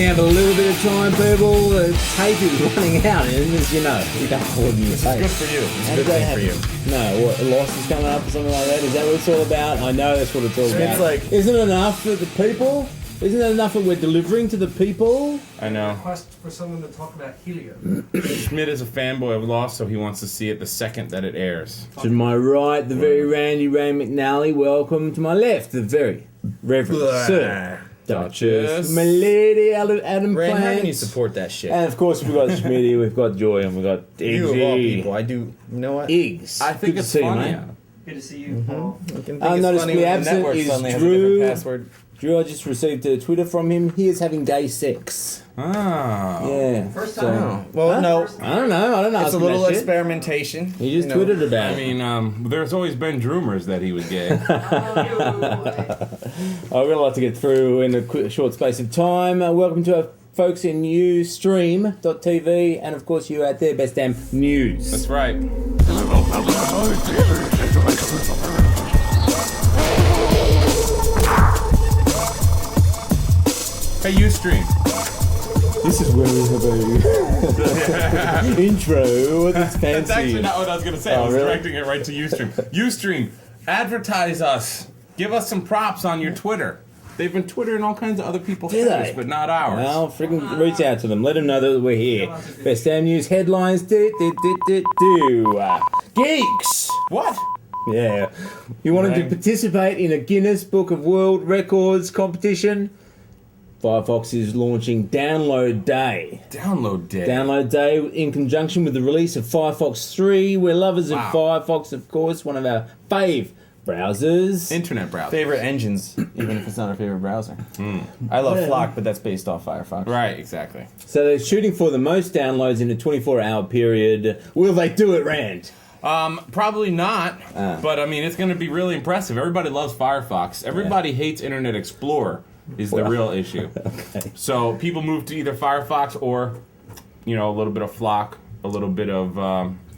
out a little bit of time, people. The tape is running out, and as you know, we can't afford new tape. Good for you. It's a good thing for you. No, what, a loss is coming up or something like that? Is that what it's all about? I know that's what it's all about. It's like, isn't it enough for the people? Isn't it enough that we're delivering to the people? I know. Request for someone to talk about Helio. Schmidt is a fanboy of Lost, so he wants to see it the second that it airs. To my right, the very Randy Ray McNally. Welcome to my left, the very Reverend Sir Duchess Milady Adam Ray, how Plant. can you support that shit? And of course, we've got Schmitty, we've got Joy, and we've got You of all Iggy. people, I do. You know what? Iggs. I think Good it's to see you, funny. mate. Good to see you, Paul. I can think Unnoticeably it's funny when the absent network is suddenly has a Drew. different password. Drew, I just received a Twitter from him. He is having gay sex. Oh. Yeah. First so- time. Well, Huh? no. I don't know. It's ask a him little that shit. experimentation. He just you know. tweeted about I it. mean, there's always been rumors that he was gay. I've got a lot to get through in a short space of time. Welcome to our folks in Ustream.tv and, of course, you out there, Best Damn News. That's right. Hey, Ustream. This is where we have a intro that's That's actually fancy. not what I was going to say. I Oh, was really? directing it right to Ustream. Ustream, advertise us. Give us some props on your Twitter. They've been Twittering all kinds of other people's Do Twitters, they? but not ours. Well, freaking reach out to them. Let them know that we're here. Best Damn News headlines. Geeks! What? Yeah. You wanted to Right. participate in a Guinness Book of World Records competition? Firefox is launching Download Day. Download day. Download Day in conjunction with the release of Firefox 3. We're lovers of Wow. Firefox, of course, one of our fave browsers. Internet browser. Favorite engines, even if it's not our favorite browser. I love Yeah. Flock, but that's based off Firefox. Right, exactly. So they're shooting for the most downloads in a 24-hour period. Will they do it, Rand? Probably not, Ah. but I mean, it's going to be really impressive. Everybody loves Firefox. Everybody hates Internet Explorer is the real issue. Okay. So people move to either Firefox or, a little bit of Flock, a little bit of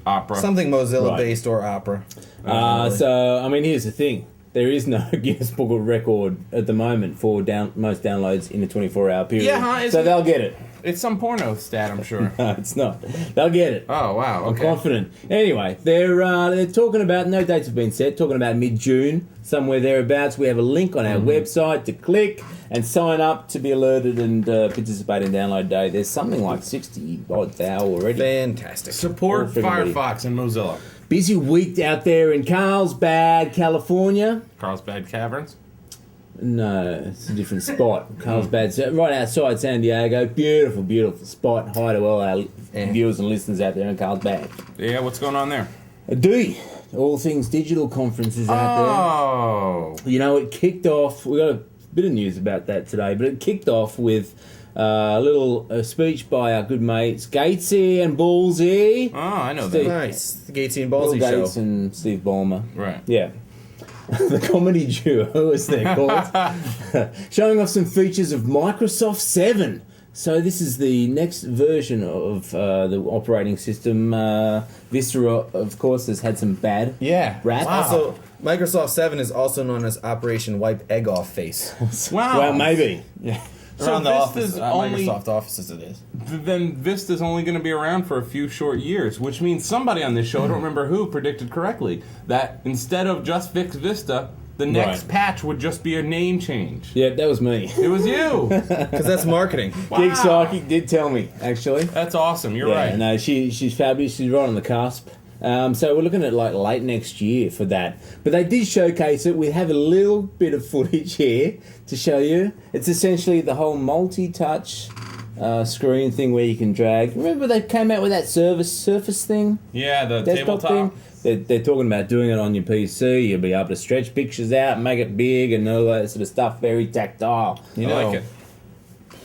Opera. Something Mozilla Right. based or Opera. So, I mean, here's the thing. There is no Guinness Book of Record at the moment for most downloads in a 24-hour period. Yeah, huh, so isn't they'll get it. It's some porno stat, I'm sure. No, it's not. They'll get it. Oh, wow. I'm Okay. confident. Anyway, they're talking about, no dates have been set, talking about mid-June, somewhere thereabouts. We have a link on our website to click and sign up to be alerted and participate in Download Day. There's something like 60-odd thou already. Fantastic. Support All for everybody. Firefox and Mozilla. Busy week out there in Carlsbad, California. Carlsbad Caverns. No, it's a different spot. Carlsbad's right outside San Diego. Beautiful, beautiful spot. Hi to all our viewers and listeners out there in Carlsbad. Yeah, what's going on there? All Things Digital conferences out Oh. there. You know, it kicked off. We got a bit of news about that today, but it kicked off with a little speech by our good mates Gatesy and Ballsy. Oh, I know Steve. that. Nice. The Gatesy and Bill Ballsy Gates show. and Steve Ballmer. Right. Yeah. The comedy duo, as they're called, showing off some features of Microsoft 7. So this is the next version of the operating system. Vista, of course, has had some bad Yeah. rap. Also, Microsoft 7 is also known as Operation Wipe Egg Off Face. Wow. Well, maybe. Yeah. So Around the Vista's office, only- Microsoft offices it is. Then Vista's only going to be around for a few short years, which means somebody on this show, I don't remember who, predicted correctly that instead of just fix Vista, the next Right. patch would just be a name change. Yeah, that was me. It was you. Because that's marketing. Wow. Geek Psychic did tell me, actually. That's awesome. You're Yeah, right. no, she's fabulous. She's right on the cusp. So we're looking at like late next year for that. But they did showcase it. We have a little bit of footage here to show you. It's essentially the whole multi-touch screen thing where you can drag. Remember they came out with that Surface thing? Yeah, the Desktop tabletop. thing? They're talking about doing it on your PC. You'll be able to stretch pictures out, make it big and all that sort of stuff. Very tactile. You I know, like it.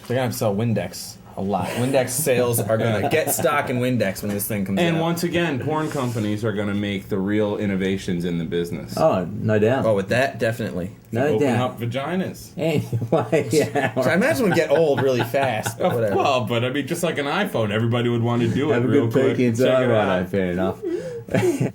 they're going to have to sell Windex a lot. Windex sales are going to get stock in Windex when this thing comes out. And once again, porn companies are going to make the real innovations in the business. Oh, no doubt. Oh, with that, definitely. no Open doubt. up vaginas. Anyway, yeah. So I imagine we get old really fast. But whatever. Well, but I mean, just like an iPhone, everybody would want to do it Have a real good quick. peek inside. Check it Right, out. fair enough.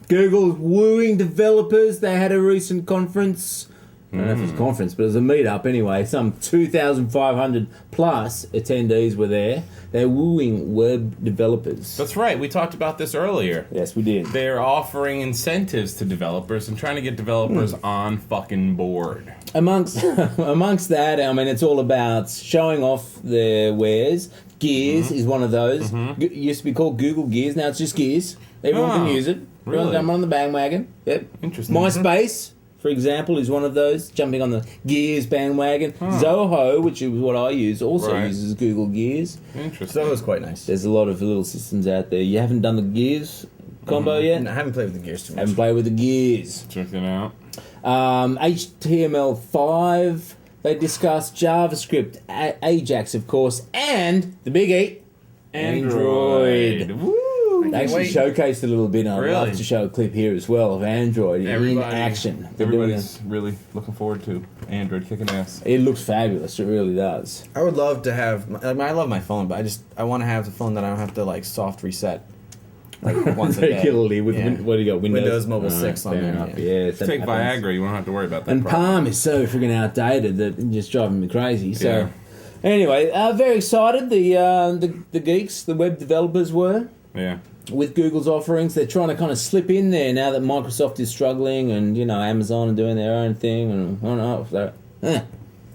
Google's wooing developers. They had a recent conference. I don't know if it's a conference, but it was a meetup anyway. Some 2,500 plus attendees were there. They're wooing web developers. That's right. We talked about this earlier. Yes, we did. They're offering incentives to developers and trying to get developers on fucking board. Amongst that, I mean, it's all about showing off their wares. Gears is one of those. It used to be called Google Gears. Now it's just Gears. Everyone can use it. Everyone's really? jumping on the bandwagon. Yep. Interesting. MySpace, for example, is one of those, jumping on the Gears bandwagon. Zoho, which is what I use, also Right. uses Google Gears. Interesting. So it was quite nice. There's a lot of little systems out there. You haven't done the Gears combo yet? I haven't played with the gears too much. Haven't played with the Gears. Check it out. HTML5, they discussed JavaScript, Ajax, of course, and the big E, Android. Woo! They actually wait. showcased a little bit. I'd Really? love to show a clip here as well of Android in action. They're doing Everybody's really looking forward to Android kicking ass. it looks fabulous. It really does. I would love to have. I love my phone, but I want to have the phone that I don't have to like soft reset. Like once a day. Regularly with Yeah. what do you got? Windows Mobile Alright, 6 on fair there, enough. yeah. Yeah, so Take that happens. Viagra, you won't have to worry about that. And problem. Palm is so freaking outdated that it's just driving me crazy. So, Yeah. anyway, very excited. The geeks, the web developers were Yeah. with Google's offerings. They're trying to kind of slip in there now that Microsoft is struggling, and Amazon are doing their own thing. And I don't know. So, I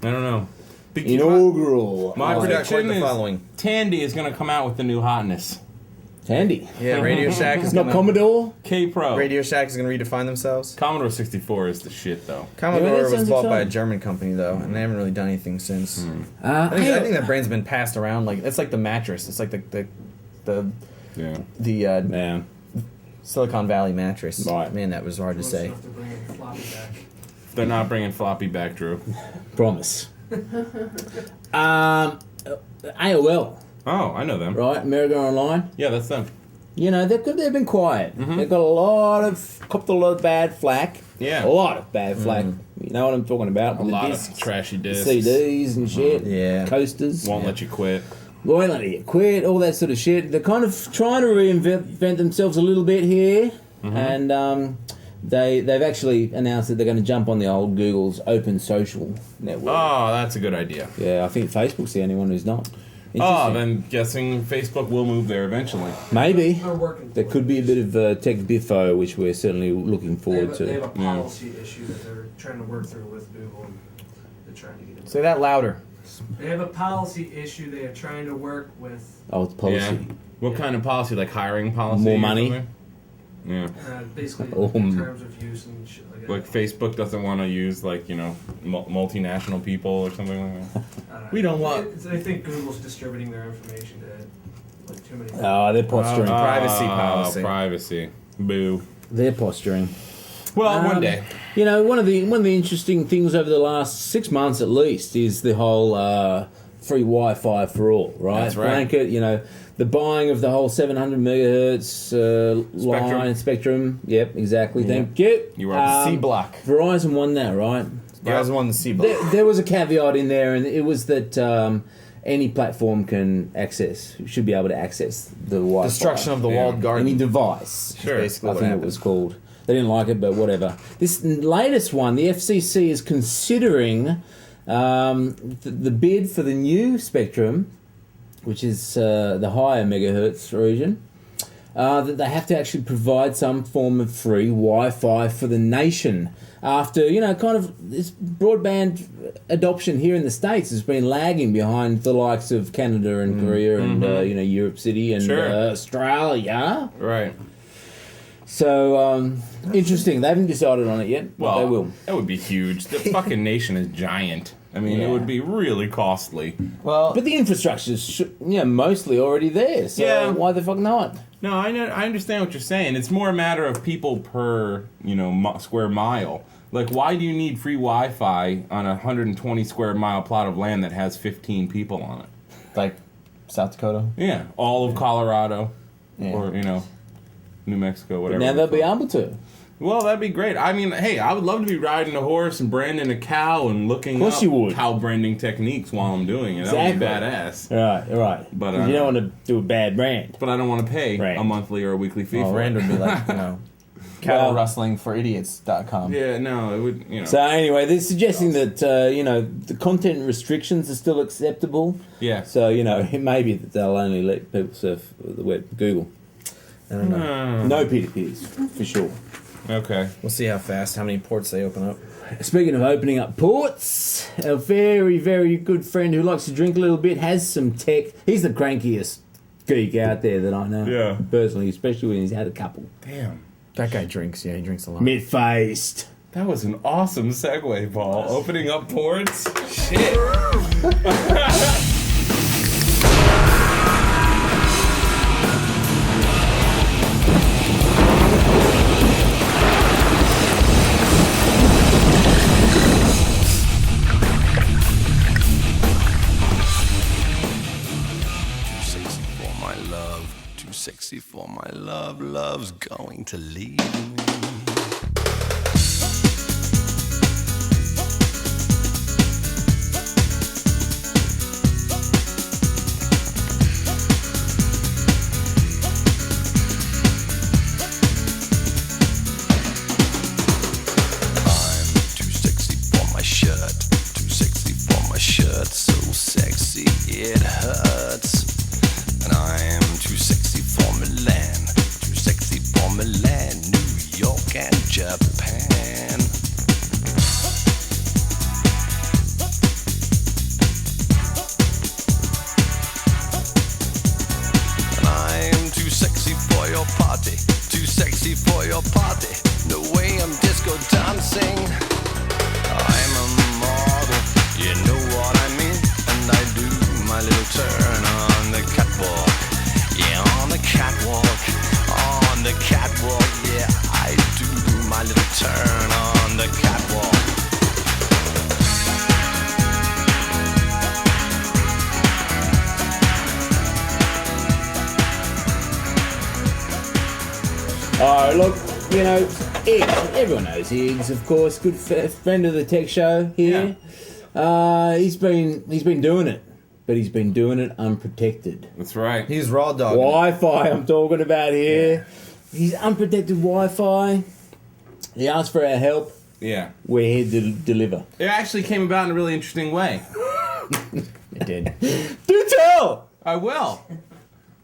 don't know. inaugural. My Oh, prediction quite the is following. Tandy is going to come out with the new hotness. Handy. Yeah, Radio Shack is It's not gonna, Commodore. K Pro. Radio Shack is going to redefine themselves. Commodore 64 is the shit, though. Commodore that was sounds bought by a exciting. German company though, and they haven't really done anything since. I I think that brand's been passed around. Like it's like the mattress. It's like the Yeah. yeah. Silicon Valley mattress. Right. Man, that was hard to Close say. enough to bring in floppy back. They're not bringing floppy back, Drew. Promise. AOL, Oh, I know them. right? America Online. Yeah, that's them. They've been quiet. They've got copped a lot of bad flack. Yeah. A lot of bad flack. You know what I'm talking about? A The lot discs, of trashy discs. CDs and shit. Yeah. Coasters. Won't let you quit. Won't let you quit, all that sort of shit. They're kind of trying to reinvent themselves a little bit here. And they've actually announced that they're going to jump on the old Google's open social network. Oh, that's a good idea. Yeah, I think Facebook's the only one who's not. Oh, Interesting. then guessing Facebook will move there eventually. Maybe. They're working. There could be a bit of tech biffo, which we're certainly looking forward They have to. a policy issue that they're trying to work through with Google. And they're trying to get it. Say that louder. They have a policy issue they are trying to work with. Oh, it's policy. Yeah. What kind of policy? Like hiring policy? More or money? something? Yeah. Basically, Oh, in terms of use and shit like that. Like Facebook doesn't want to use like multinational people or something like that. I don't know. We don't want- I think Google's distributing their information to like too many. Oh, they're posturing. Privacy Ah, policy. Privacy. Boo. They're posturing. Well, one day. One of the interesting things over the last 6 months at least is the whole free Wi-Fi for all, right? That's right. Blanket, the buying of the whole 700 megahertz line spectrum. Yep, exactly. Thank you. You are C block. Verizon won that, right? You guys won the C block. There was a caveat in there, and it was that any platform should be able to access the Wi-Fi. Destruction of the Yeah. walled garden. Any device. Sure. Basically I what think happened. it was called. They didn't like it, but whatever. This latest one, the FCC is considering the bid for the new spectrum, which is the higher megahertz region, that they have to actually provide some form of free Wi-Fi for the nation. After, kind of this broadband adoption here in the States has been lagging behind the likes of Canada and Korea and, Europe City and Sure. Australia. Right. So, interesting. They haven't decided on it yet, but Well, they will. that would be huge. The fucking nation is giant. I mean, Yeah. it would be really costly. Well, But the infrastructure's mostly already there, so Yeah. why the fuck not? No, I know. I understand what you're saying. It's more a matter of people per, square mile. Like, why do you need free Wi-Fi on a 120 square mile plot of land that has 15 people on it? like South Dakota. Yeah, all of Colorado, Yeah. or New Mexico, whatever. Now they'll be it's called. able to. Well, that'd be great. I mean, hey, I would love to be riding a horse and branding a cow and looking Of course up you would. cow branding techniques while I'm doing it. That would be badass. Right. But, 'Cause you don't want to do a bad brand. But I don't want to pay Right. a monthly or a weekly fee Well, for Rand it. would be like, CattleRustlingForIdiots.com. Yeah, no, it would, So anyway, they're suggesting that the content restrictions are still acceptable. Yeah. So it may be that they'll only let people surf the web, Google. I don't know. No peer-to-peers for sure. Okay. We'll see how many ports they open up. Speaking of opening up ports, a very, very good friend who likes to drink a little bit has some tech. He's the crankiest geek out there that I know. Yeah. Personally, especially when he's had a couple. Damn. That guy drinks. Yeah, he drinks a lot. Mid-faced. That was an awesome segue, Paul. Opening up ports. Shit. Sexy for my love, love's going to leave me. So sexy it hurts, and I am too sexy for Milan, too sexy for Milan, New York and Japan. And I am too sexy for your party, too sexy for your party, the way I'm disco dancing. I'm a model, you know what I mean, and I do my little turn on the catwalk. Yeah, on the catwalk, on the catwalk. Yeah, I do my little turn on the catwalk. Oh, look, Iggs. Everyone knows Iggs, of course. Good friend of the tech show here. He's been doing it, but he's been doing it unprotected. That's right. He's raw dog. Wi-Fi I'm talking about here. He's unprotected Wi-Fi. He asked for our help. Yeah. We're here to deliver. It actually came about in a really interesting way. It did. Do tell! I will.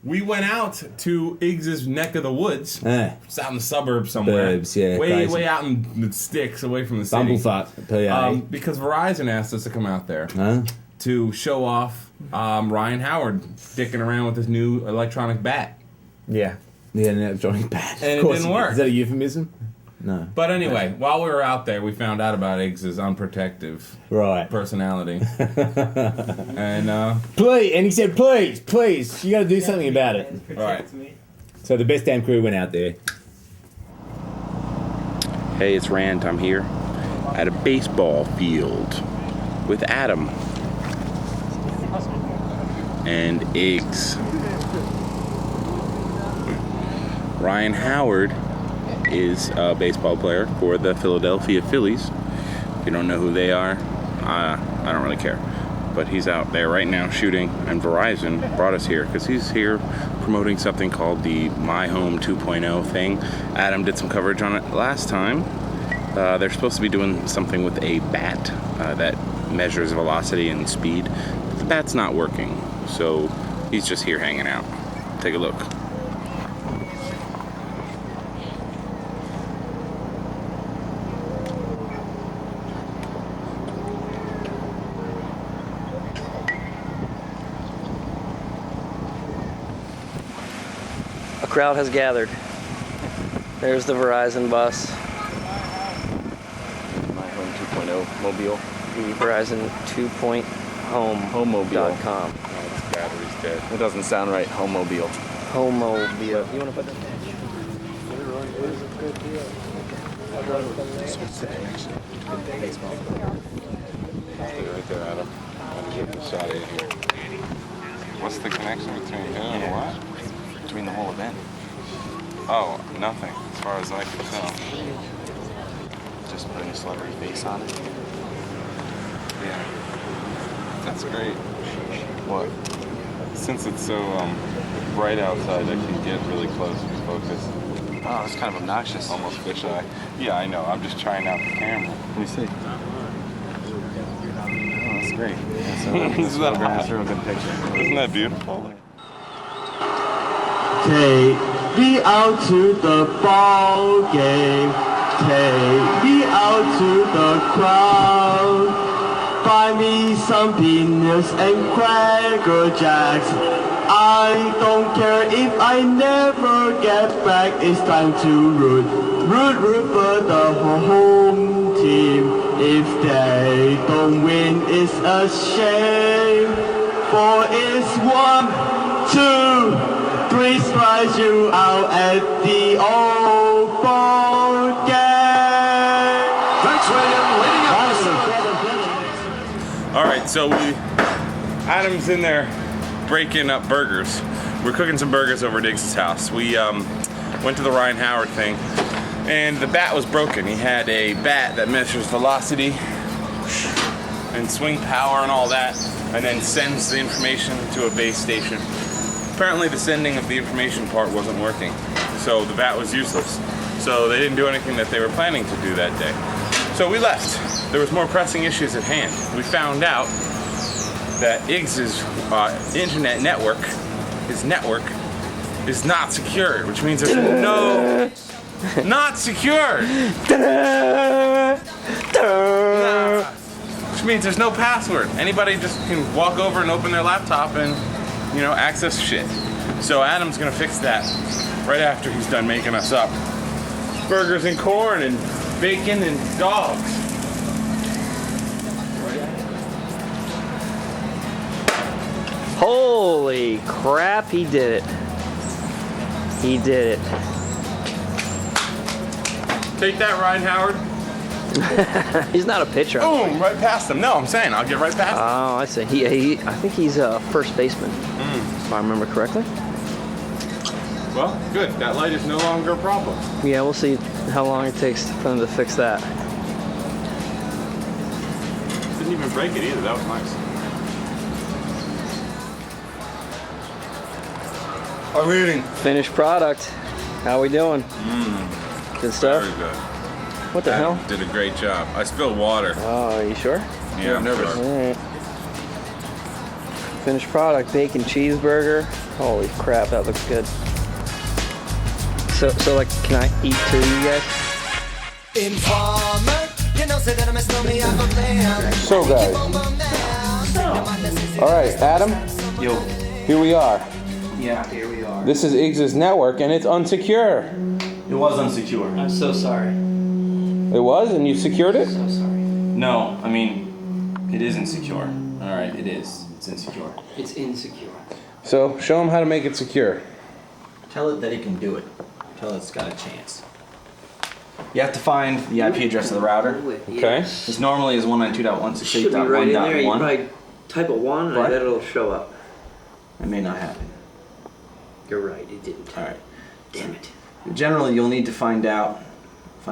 We went out to Iggs's neck of the woods. It's out in the suburbs somewhere. Burbs, yeah, Way, crazy. way out in the sticks, away from the city. Bumblefuck, PA. Because Verizon asked us to come out there Huh? to show off Ryan Howard dicking around with his new electronic bat. Yeah. Yeah, an electronic bat. And Of it course didn't he did. work. Is that a euphemism? No. But anyway, while we were out there, we found out about Iggs's unprotective Right. personality. And, Please, and he said, please, you got to do something about it. right. So the best damn crew went out there. Hey, it's Rand. I'm here at a baseball field with Adam and Iggs. Ryan Howard is a baseball player for the Philadelphia Phillies. If you don't know who they are, I don't really care. But he's out there right now shooting, and Verizon brought us here because he's here promoting something called the My Home 2.0 thing. Adam did some coverage on it last time. They're supposed to be doing something with a bat that measures velocity and speed. But the bat's not working, so he's just here hanging out. Take a look. A crowd has gathered. There's the Verizon bus. My Home 2.0 mobile. The Verizon 2.0 Homemobile. .com. Its battery's dead. It doesn't sound right. Homemobile. Homemobile. You want to put that? Stay right there, Adam. I'll get the shot in here. What's the connection between him and what? Between the whole event. Oh, nothing, as far as I can tell. Just putting a celebrity face on it. Yeah. That's great. What? Since it's so bright outside, I can get really close and focus. Oh, it's kind of obnoxious. Almost fisheye. Yeah, I know. I'm just trying out the camera. Let me see. Oh, that's great. That's Isn't that hot? that's a real good picture. Isn't that beautiful? Take me out to the ball game. Take me out to the crowd. Buy me some peanuts and Cracker Jacks. I don't care if I never get back. It's time to root for the home team. If they don't win, it's a shame. For it's 1, 2, 3 strikes you out at the old ball game. Thanks, William. Leading up. All right, so Adam's in there breaking up burgers. We're cooking some burgers over at Diggs' house. We went to the Ryan Howard thing, and the bat was broken. He had a bat that measures velocity and swing power and all that, and then sends the information to a base station. Apparently the sending of the information part wasn't working, so the bat was useless. So they didn't do anything that they were planning to do that day. So we left. There was more pressing issues at hand. We found out that Iggs' internet network, his network, is not secured, which means there's no... Not secured! Which means there's no password. Anybody just can walk over and open their laptop and, you know, access shit. So Adam's gonna fix that right after he's done making us up burgers and corn and bacon and dogs. Holy crap, he did it. He did it. Take that, Ryan Howard. He's not a pitcher. Boom, right past him. No, I'm saying I'll get right past him. Oh, I see. I think he's a first baseman, if I remember correctly. Well, good. That light is no longer a problem. Yeah, we'll see how long it takes for them to fix that. Didn't even break it either. That was nice. I'm eating. Finished product. How we doing? Good stuff? Very good. What the hell? Did a great job. I spilled water. Oh, are you sure? Yeah, I'm nervous. All right. Finished product, bacon cheeseburger. Holy crap, that looks good. So like, can I eat too, you guys? So guys, all right, Adam. Yo. Here we are. Yeah, here we are. This is Iggs' network, and it's unsecure. It was unsecure. I'm so sorry. It was, and you secured it. So sorry. No, I mean, it is insecure. All right, it is. It's insecure. It's insecure. So show him how to make it secure. Tell it that it can do it. Tell it it's got a chance. You have to find the IP address of the router. Okay. This normally is 192.168.1.1. Should be right in there. You probably type a 1 and I Right. bet it'll show up. It may not happen. You're right, it didn't. All right. Damn it. Generally, you'll need to find a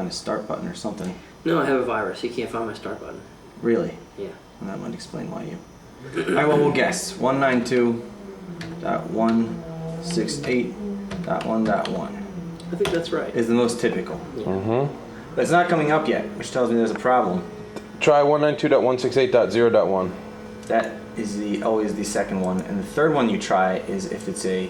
start button or something. No, I have a virus. You can't find my start button. Really? Yeah. And that might explain why you. All right, well, we'll guess. 192.168.1.1 I think that's right. is the most typical. Mm-hmm. But it's not coming up yet, which tells me there's a problem. Try 192.168.0.1. That is always the second one. And the third one you try is if it's a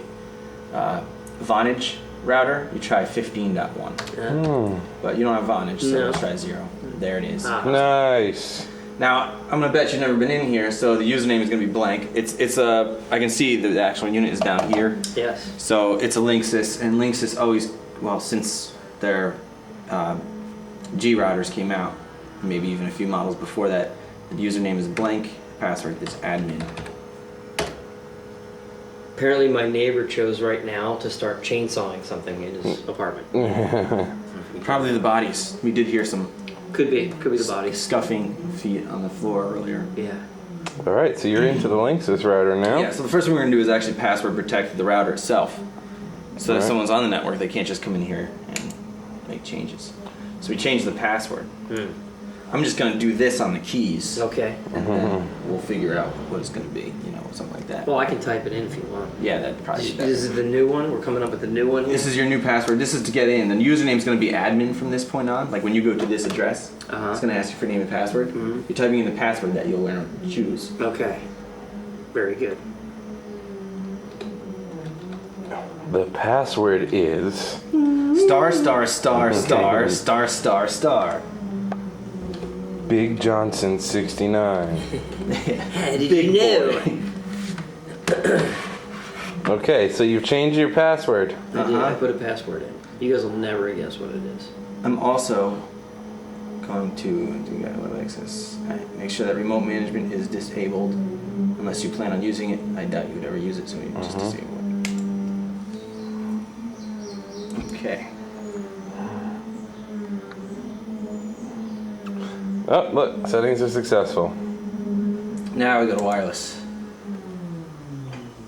Vonage router, you try 15.1. But you don't have Vonage, so No. let's try 0. There it is. Nice. Now, I'm gonna bet you've never been in here, so the username is gonna be blank. I can see the actual unit is down here. Yes. So it's a Linksys, and Linksys always, well, since their G routers came out, maybe even a few models before that, the username is blank, password is admin. Apparently my neighbor chose right now to start chainsawing something in his apartment. Probably the bodies. We did hear some Could be the bodies. scuffing feet on the floor earlier. Yeah. All right, so you're into the Linksys router now. Yeah, so the first thing we're gonna do is actually password protect the router itself. So Alright. if someone's on the network, they can't just come in here and make changes. So we changed the password. I'm just gonna do this on the keys, Okay. and then we'll figure out what it's gonna be, something like that. Well, I can type it in if you want. Yeah, that'd probably be This is better. the new one. We're coming up with the new one. This is your new password. This is to get in. The username's gonna be admin from this point on. Like when you go to this address, it's gonna ask you for name and password. Mhm. You're typing in the password that you'll choose. Okay. Very good. The password is Star star star star star star star. Big Johnson 69. How did Big you know? Okay, so you've changed your password. I did. I put a password in. You guys will never guess what it is. I'm also going to do web access. Make sure that remote management is disabled, unless you plan on using it. I doubt you would ever use it, so you just disable it. Okay. Oh, look, settings are successful. Now we go to wireless.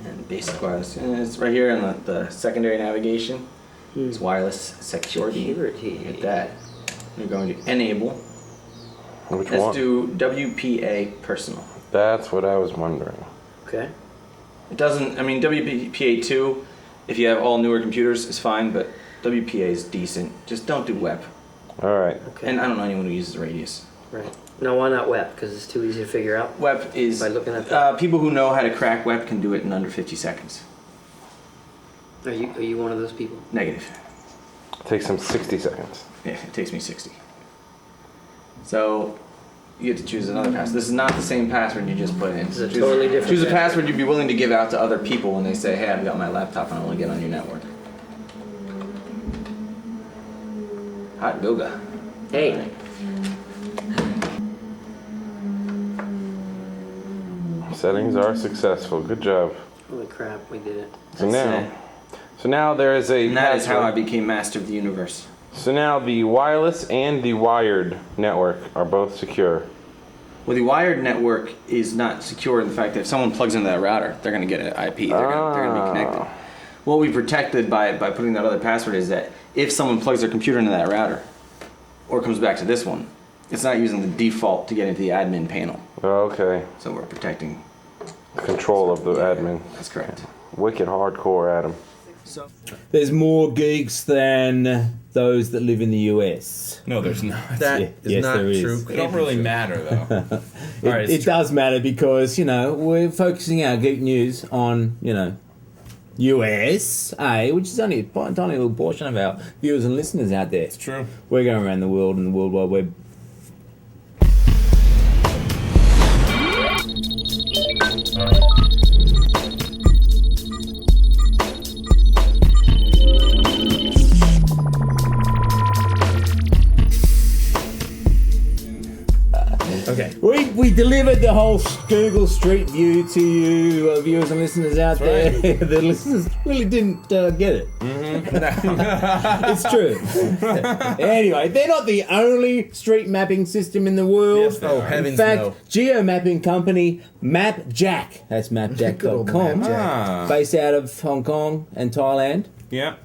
And basic wireless. And it's right here in the secondary navigation. It's wireless security. Hit that. We're going to enable. Which Let's one? do WPA personal. That's what I was wondering. Okay. It doesn't, WPA 2, if you have all newer computers, is fine, but WPA is decent. Just don't do web. All right. Okay. And I don't know anyone who uses Radius. Right. No, why not web? Because it's too easy to figure out. Web is, By looking at that. people who know how to crack web can do it in under 50 seconds. Are you one of those people? Negative. Takes them 60 seconds. Yeah, it takes me 60. So you get to choose another password. This is not the same password you just put in. This is a totally different Choose a password. password you'd be willing to give out to other people when they say, hey, I've got my laptop and I want to get on your network. Hot yoga. Hey. Settings are successful. Good job. Holy crap, we did it. So now there is a And that is how I password. became master of the universe. So now the wireless and the wired network are both secure. Well, the wired network is not secure in the fact that if someone plugs into that router, they're going to get an IP. They're going to be connected. What we protected by putting that other password is that if someone plugs their computer into that router, or comes back to this one, it's not using the default to get into the admin panel. Okay. So we're protecting. Control of the admin. That's correct. Wicked hardcore, Adam. There's more geeks than those that live in the US. No, there's not. That Yeah, is yes, not there is. true. It don't really matter though. It does matter because, we're focusing our geek news on, USA, which is only a tiny little portion of our viewers and listeners out there. It's true. We're going around the world and the World Wide Web. Okay. We delivered the whole Google Street View to you, viewers and listeners out there. The listeners really didn't get it. It's true. Anyway, they're not the only street mapping system in the world. Yes, they are. In fact, geo-mapping company MapJack, that's mapjack.com, based out of Hong Kong and Thailand. Yeah,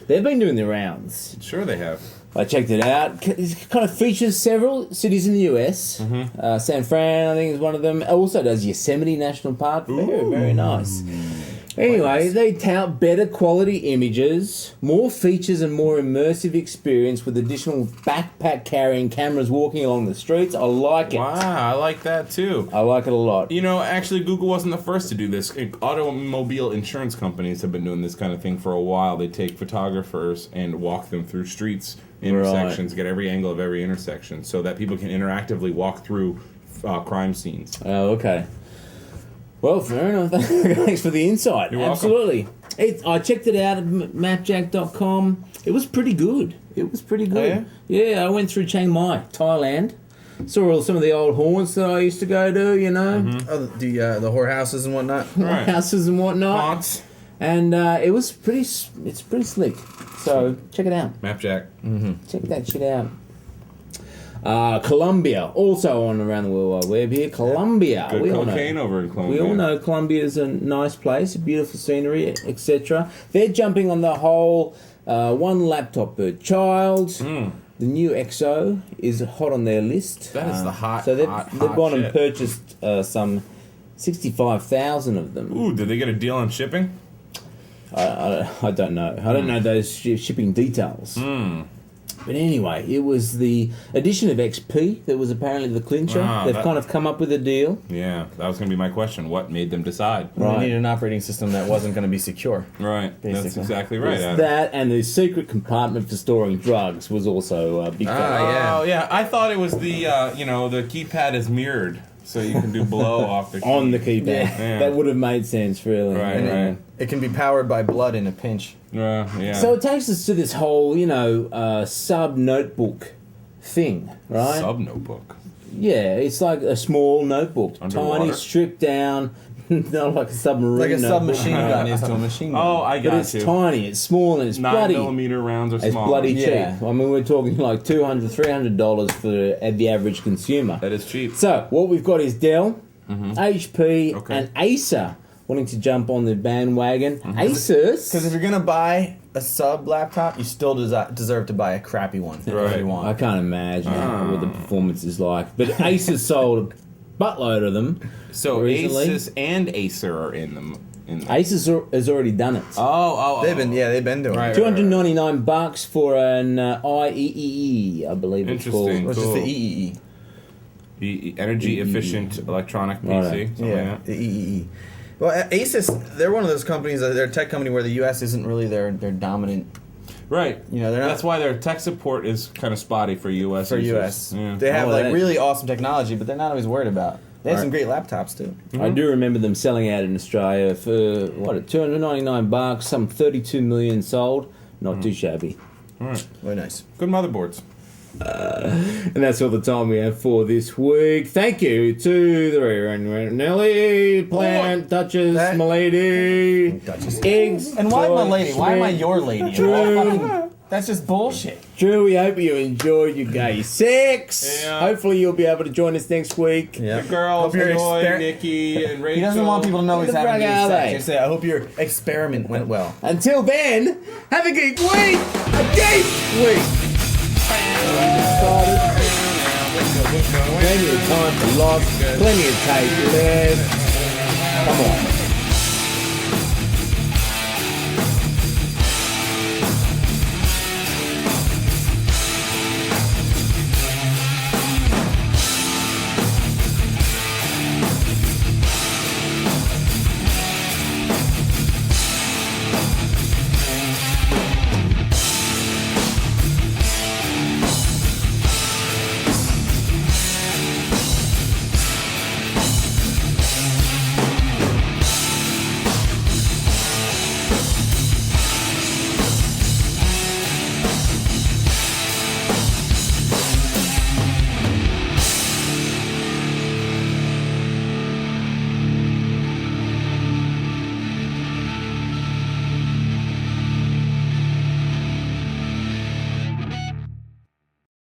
They've been doing the rounds. sure they have. I checked it out. It kind of features several cities in the US. San Fran, I think, is one of them. It also does Yosemite National Park. Very, very nice. Anyway, they tout better quality images, more features, and more immersive experience with additional backpack carrying cameras walking along the streets. I like it. Wow, I like that too. I like it a lot. Actually, Google wasn't the first to do this. Automobile insurance companies have been doing this kind of thing for a while. They take photographers and walk them through streets, intersections, get every angle of every intersection, so that people can interactively walk through crime scenes. Oh, okay. Well, fair enough. Thanks for the insight. You're welcome. Absolutely. I checked it out at mapjack.com. It was pretty good. It was pretty good. Oh, yeah, I went through Chiang Mai, Thailand. Saw some of the old haunts that I used to go to, Oh, the whorehouses and whatnot. Right. houses and whatnot. Haunts. And it was pretty. It's pretty slick. So check it out. Mapjack. Check that shit out. Colombia, also on Around the World Wide Web here. Colombia. Good we all cocaine know. over in Colombia. We all know Colombia's a nice place, beautiful scenery, etc. They're jumping on the whole one laptop per child. the new XO is hot on their list. That is the hot, So they've hot gone and shit. purchased some 65,000 of them. Ooh, did they get a deal on shipping? I don't know. I don't know those shipping details. Hmm. But anyway, it was the addition of XP that was apparently the clincher. Ah, They've that- kind of come up with a deal. Yeah, that was going to be my question. What made them decide? Right. They needed an operating system that wasn't going to be secure. Right, that's Basically. exactly right. It's Adam. that and the secret compartment for storing drugs was also a big factor. yeah. Oh yeah, I thought it was the the keypad is mirrored, so you can do blow off the key. On the keypad. Yeah. That would have made sense, really. Right, Yeah. right. It can be powered by blood in a pinch. Yeah. So it takes us to this whole, sub notebook thing, right? Sub notebook. Yeah, it's like a small notebook, Underwater? tiny, stripped down, not like a submarine. Like a notebook. submachine gun is to a machine gun. Oh, I But got it's you. tiny, it's small, and it's 9mm rounds are It's small. bloody Yeah. cheap. I mean, we're talking like $200, $300 for the average consumer. That is cheap. So what we've got is Dell, HP, Okay. and Acer wanting to jump on the bandwagon. Mm-hmm. Asus. Because if you're going to buy a sub laptop, you still deserve to buy a crappy one. Right. If you want. I can't imagine what the performance is like. But Asus sold a buttload of them. So recently. Asus and Acer are in them. Asus has already done it. Oh. They've been doing Right. it. $299 for an IEEE, I believe it's called. Interesting. Which is Cool. the EEE. The energy efficient electronic PC. Right. something Yeah, like that. the EEE. Well, Asus, they're one of those companies, they're a tech company where the U.S. isn't really their dominant Right. You know, they're not- That's why their tech support is kind of spotty for US. for users. US. Yeah. They have Oh, like that- really awesome technology, but they're not always worried about. They have Right. some great laptops too. I do remember them selling out in Australia for what, $299, some 32 million sold. Not too shabby. All right. Very nice. Good motherboards. And that's all the time we have for this week. Thank you to the rear end Nelly, Plant, Duchess, That- Milady, Duchess. Eggs. And why my George, lady? Why am I Schmidt. your lady? Drew. That's just bullshit. Drew, we hope you enjoyed your gay sex. Yeah. Hopefully you'll be able to join us next week. The girls, Hope you're Joy, Nikki, and Rachel. He doesn't want people to know Who he's the having fuck gay are sex. they? Just say, I hope your experiment went well. Until then, have a geek week! A geek week! Plenty of time for loss, plenty of tape left. Come on.